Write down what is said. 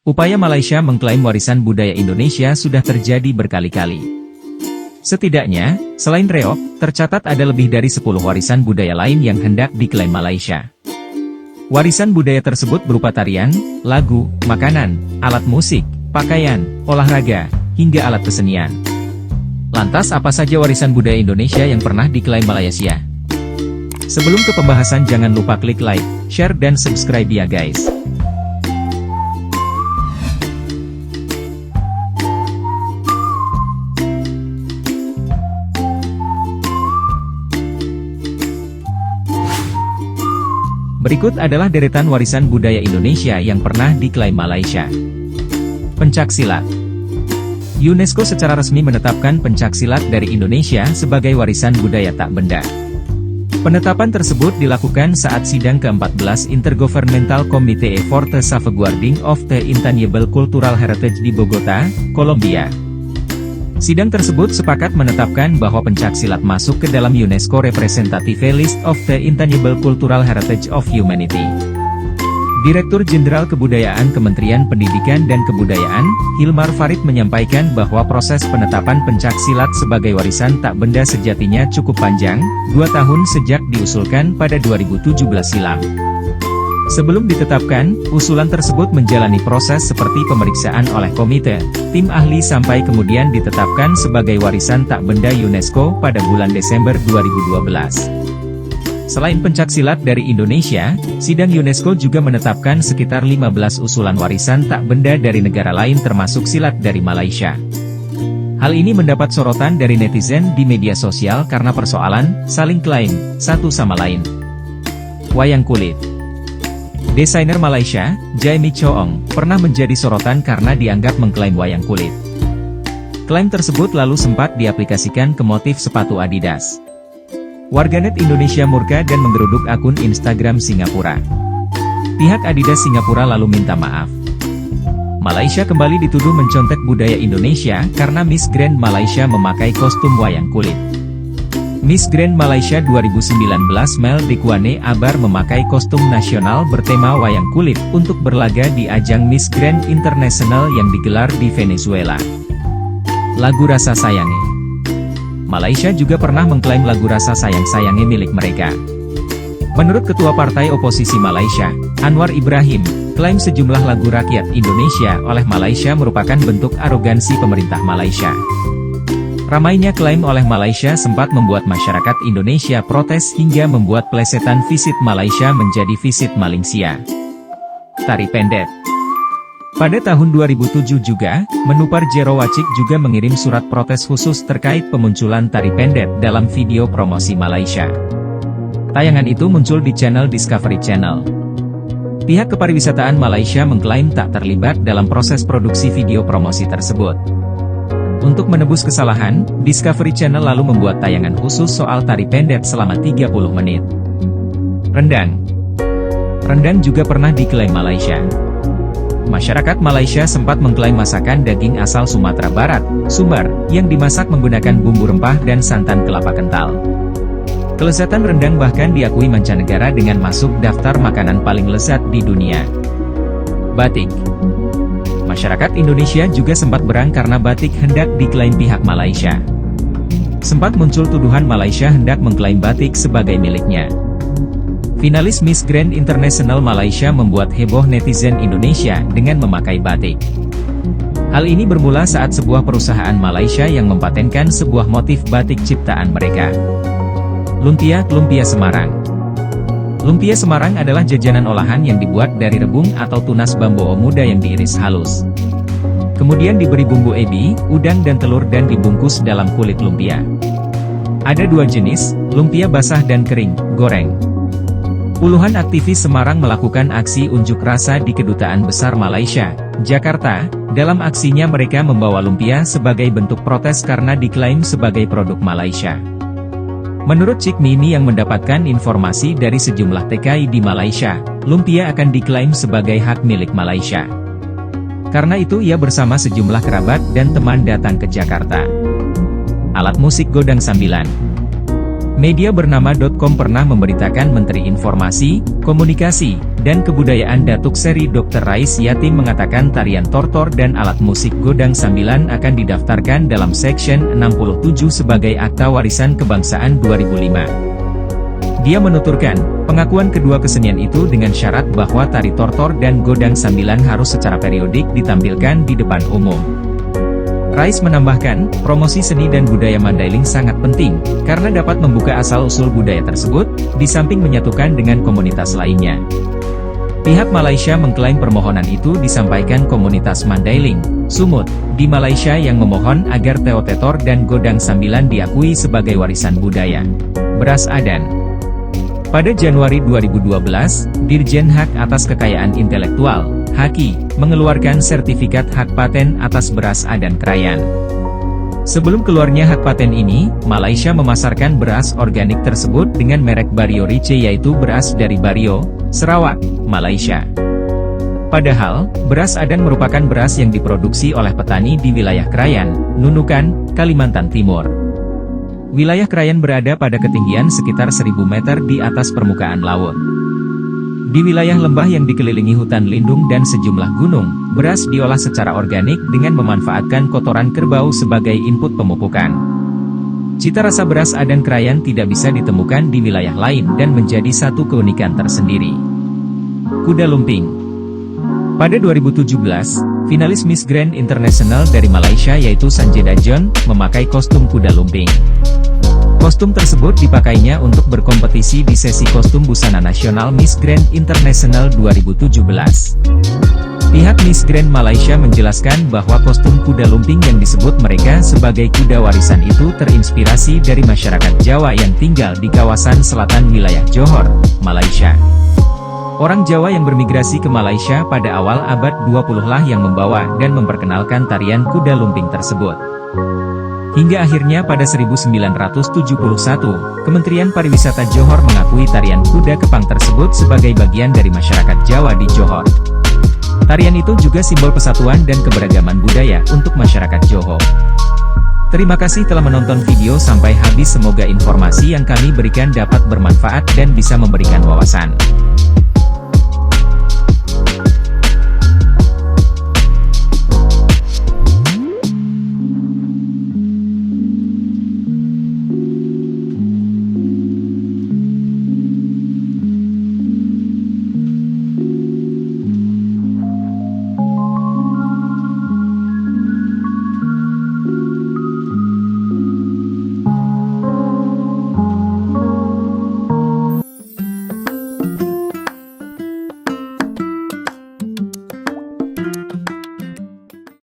Upaya Malaysia mengklaim warisan budaya Indonesia sudah terjadi berkali-kali. Setidaknya, selain reog, tercatat ada lebih dari 10 warisan budaya lain yang hendak diklaim Malaysia. Warisan budaya tersebut berupa tarian, lagu, makanan, alat musik, pakaian, olahraga, hingga alat kesenian. Lantas apa saja warisan budaya Indonesia yang pernah diklaim Malaysia? Sebelum ke pembahasan jangan lupa klik like, share dan subscribe ya guys. Berikut adalah deretan warisan budaya Indonesia yang pernah diklaim Malaysia. Pencaksilat. UNESCO secara resmi menetapkan pencaksilat dari Indonesia sebagai warisan budaya tak benda. Penetapan tersebut dilakukan saat sidang ke-14 Intergovernmental Committee for the Safeguarding of the Intangible Cultural Heritage di Bogota, Kolombia. Sidang tersebut sepakat menetapkan bahwa pencaksilat masuk ke dalam UNESCO Representative List of the Intangible Cultural Heritage of Humanity. Direktur Jenderal Kebudayaan Kementerian Pendidikan dan Kebudayaan, Hilmar Farid menyampaikan bahwa proses penetapan pencaksilat sebagai warisan tak benda sejatinya cukup panjang, 2 tahun sejak diusulkan pada 2017 silam. Sebelum ditetapkan, usulan tersebut menjalani proses seperti pemeriksaan oleh komite, tim ahli sampai kemudian ditetapkan sebagai warisan tak benda UNESCO pada bulan Desember 2012. Selain pencaksilat dari Indonesia, sidang UNESCO juga menetapkan sekitar 15 usulan warisan tak benda dari negara lain termasuk silat dari Malaysia. Hal ini mendapat sorotan dari netizen di media sosial karena persoalan saling klaim satu sama lain. Wayang kulit. Desainer Malaysia, Jamie Choong, pernah menjadi sorotan karena dianggap mengklaim wayang kulit. Klaim tersebut lalu sempat diaplikasikan ke motif sepatu Adidas. Warganet Indonesia murka dan menggeruduk akun Instagram Singapura. Pihak Adidas Singapura lalu minta maaf. Malaysia kembali dituduh mencontek budaya Indonesia karena Miss Grand Malaysia memakai kostum wayang kulit. Miss Grand Malaysia 2019 Mel Dikwane Abar memakai kostum nasional bertema wayang kulit untuk berlaga di ajang Miss Grand International yang digelar di Venezuela. Lagu Rasa Sayangi. Malaysia juga pernah mengklaim lagu Rasa Sayang-Sayangi milik mereka. Menurut Ketua Partai Oposisi Malaysia, Anwar Ibrahim, klaim sejumlah lagu rakyat Indonesia oleh Malaysia merupakan bentuk arogansi pemerintah Malaysia. Ramainya klaim oleh Malaysia sempat membuat masyarakat Indonesia protes hingga membuat plesetan visit Malaysia menjadi visit Malaysia. Tari pendek. Pada tahun 2007 juga, Menupar Jero Wacik juga mengirim surat protes khusus terkait pemunculan tari pendek dalam video promosi Malaysia. Tayangan itu muncul di channel Discovery Channel. Pihak Kepariwisataan Malaysia mengklaim tak terlibat dalam proses produksi video promosi tersebut. Untuk menebus kesalahan, Discovery Channel lalu membuat tayangan khusus soal tari pendek selama 30 menit. Rendang. Rendang juga pernah diklaim Malaysia. Masyarakat Malaysia sempat mengklaim masakan daging asal Sumatera Barat, Sumbar, yang dimasak menggunakan bumbu rempah dan santan kelapa kental. Kelezatan rendang bahkan diakui mancanegara dengan masuk daftar makanan paling lezat di dunia. Batik. Masyarakat Indonesia juga sempat berang karena batik hendak diklaim pihak Malaysia. Sempat muncul tuduhan Malaysia hendak mengklaim batik sebagai miliknya. Finalis Miss Grand International Malaysia membuat heboh netizen Indonesia dengan memakai batik. Hal ini bermula saat sebuah perusahaan Malaysia yang mempatenkan sebuah motif batik ciptaan mereka. Lumpia Semarang. Lumpia Semarang adalah jajanan olahan yang dibuat dari rebung atau tunas bambu muda yang diiris halus. Kemudian diberi bumbu ebi, udang dan telur dan dibungkus dalam kulit lumpia. Ada 2 jenis, lumpia basah dan kering, goreng. Puluhan aktivis Semarang melakukan aksi unjuk rasa di Kedutaan Besar Malaysia, Jakarta. Dalam aksinya mereka membawa lumpia sebagai bentuk protes karena diklaim sebagai produk Malaysia. Menurut Cik Mimi yang mendapatkan informasi dari sejumlah TKI di Malaysia, lumpia akan diklaim sebagai hak milik Malaysia. Karena itu ia bersama sejumlah kerabat dan teman datang ke Jakarta. Alat musik godang sambilan. Media bernama .com pernah memberitakan Menteri Informasi, Komunikasi, dan Kebudayaan Datuk Seri Dr. Rais Yatin mengatakan tarian tortor dan alat musik godang sambilan akan didaftarkan dalam Section 67 sebagai Akta Warisan Kebangsaan 2005. Dia menuturkan, pengakuan kedua kesenian itu dengan syarat bahwa tari tortor dan godang sambilan harus secara periodik ditampilkan di depan umum. Rais menambahkan, promosi seni dan budaya Mandailing sangat penting, karena dapat membuka asal-usul budaya tersebut, di samping menyatukan dengan komunitas lainnya. Pihak Malaysia mengklaim permohonan itu disampaikan komunitas Mandailing, Sumut, di Malaysia yang memohon agar teotetor dan godang sambilan diakui sebagai warisan budaya. Beras Adan. Pada Januari 2012, Dirjen Hak Atas Kekayaan Intelektual, HAKI, mengeluarkan sertifikat hak paten atas beras Adan Krayan. Sebelum keluarnya hak paten ini, Malaysia memasarkan beras organik tersebut dengan merek Bario Rice, yaitu beras dari Bario, Sarawak, Malaysia. Padahal, beras Adan merupakan beras yang diproduksi oleh petani di wilayah Krayan, Nunukan, Kalimantan Timur. Wilayah Krayan berada pada ketinggian sekitar 1000 meter di atas permukaan laut. Di wilayah lembah yang dikelilingi hutan lindung dan sejumlah gunung, beras diolah secara organik dengan memanfaatkan kotoran kerbau sebagai input pemupukan. Cita rasa beras Adan Krayan tidak bisa ditemukan di wilayah lain dan menjadi satu keunikan tersendiri. Kuda Lumping. Pada 2017, finalis Miss Grand International dari Malaysia yaitu Sanjeda John, memakai kostum kuda lumping. Kostum tersebut dipakainya untuk berkompetisi di sesi kostum busana nasional Miss Grand International 2017. Pihak Miss Grand Malaysia menjelaskan bahwa kostum kuda lumping yang disebut mereka sebagai kuda warisan itu terinspirasi dari masyarakat Jawa yang tinggal di kawasan selatan wilayah Johor, Malaysia. Orang Jawa yang bermigrasi ke Malaysia pada awal abad 20 lah yang membawa dan memperkenalkan tarian kuda lumping tersebut. Hingga akhirnya pada 1971, Kementerian Pariwisata Johor mengakui tarian kuda kepang tersebut sebagai bagian dari masyarakat Jawa di Johor. Tarian itu juga simbol persatuan dan keberagaman budaya untuk masyarakat Johor. Terima kasih telah menonton video sampai habis. Semoga informasi yang kami berikan dapat bermanfaat dan bisa memberikan wawasan.